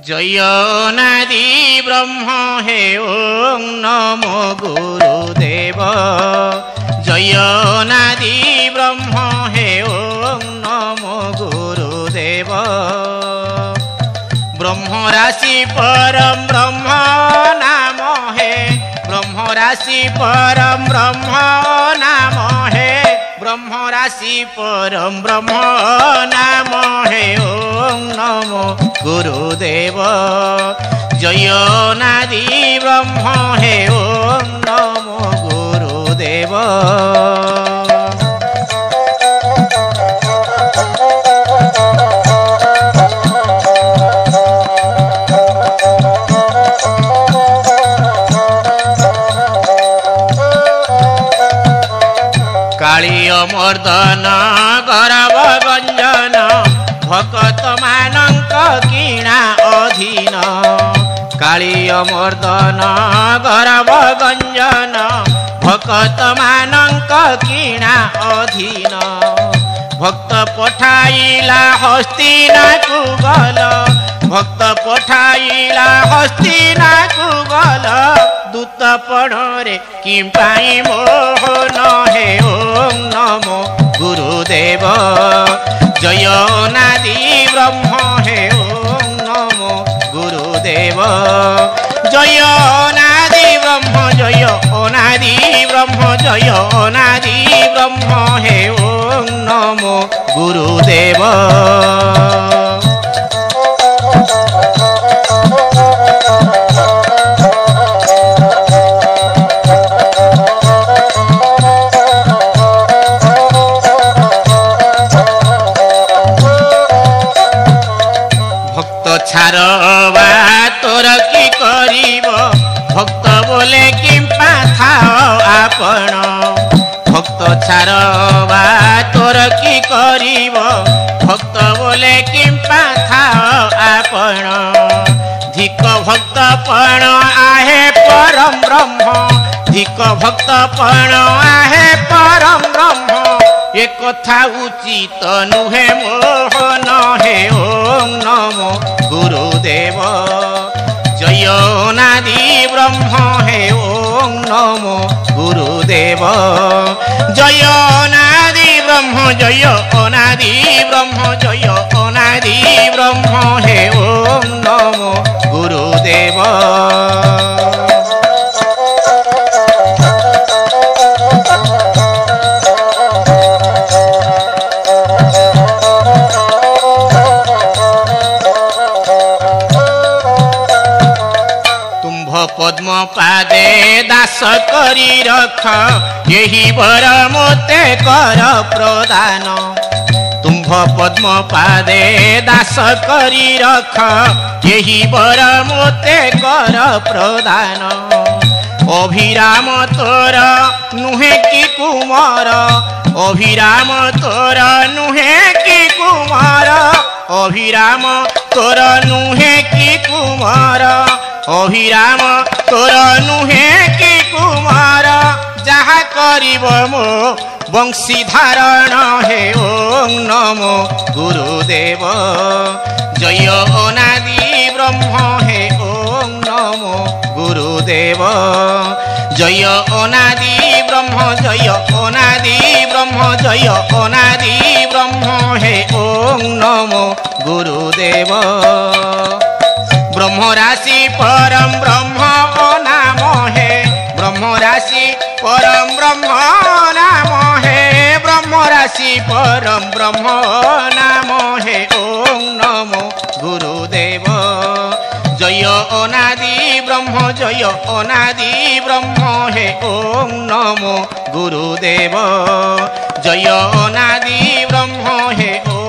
जय नादि ब्रह्म हे ओं नमो गुरुदेव जय नादि ब्रह्म हे ओं नमो गुरुदेव ब्रह्म राशि परम ब्रह्म नाम हे ब्रह्म राशि परम ब्रह्म नाम हे ब्रह्म राशि परम ब्रह्म नाम हे ओं नमो गुरुदेव जय नादि ब्रह्म हे ओं नमो गुरुदेव कालिय मर्दन गौरव गंजन भक्त मानक किणा अधीन कालिय मर्दन गौरव गंजन भक्त मानक किणा अधीन भक्त पठाइला हस्तिनाकु गल भक्त पठाइला हस्तिनाकु गल दूत पणरे किंपाई मोहन हे ओं नमो गुरुदेव जय नादि ब्रह्म हे ओं नमो गुरुदेव जय नादि ब्रह्म जय अनादि ब्रह्म जय अनादि ब्रह्म हे ओं नमो गुरुदेव छारवा तोर की करीब भक्त बोले किंपा थाओ आपण भक्त छारवा तोर की करीब भक्त बोले किंपा थाओ आपण धिक भक्त पण आहे परम ब्रह्म धिक भक्त पण आहे परम ब्रह्म एक कथा उचित नुहे मोहन हे ओं नमो गुरुदेव जय नादि ब्रह्म हे ओं नमो गुरुदेव जय नादि ब्रह्म जय अनादि ब्रह्म जय अनादि ब्रह्म हे ओं नमो गुरुदेव पद्म पादे दास करी रख यही वर मोते कर प्रदान तुम्भ पद्म पादे दास करी रख यही वर मोते कर प्रदान अभिराम तोर नुहे की कुमार अभिराम तोर नुहे की कुमार अभिराम तोर नुहे की कुमार अभिराम तोर नुहे की कुमार जहा करिब मो वंशी धारण हे ओं नमो गुरुदेव जय अनादि ब्रह्म हे ओं नमो गुरुदेव जय अनादि ब्रह्म जय अनादि ब्रह्म जय अनादि ब्रह्म हे ओं नमो गुरुदेव ब्रह्म राशि परम ब्रह्म नाम हे ब्रह्म राशि परम ब्रह्म नाम हे ब्रह्म राशि परम ब्रह्म नाम हे ओं नमो गुरुदेव जय अनादि ब्रह्म जय अनादि ब्रह्म हे ओं नमो गुरुदेव जय अनादि ब्रह्म हे ओं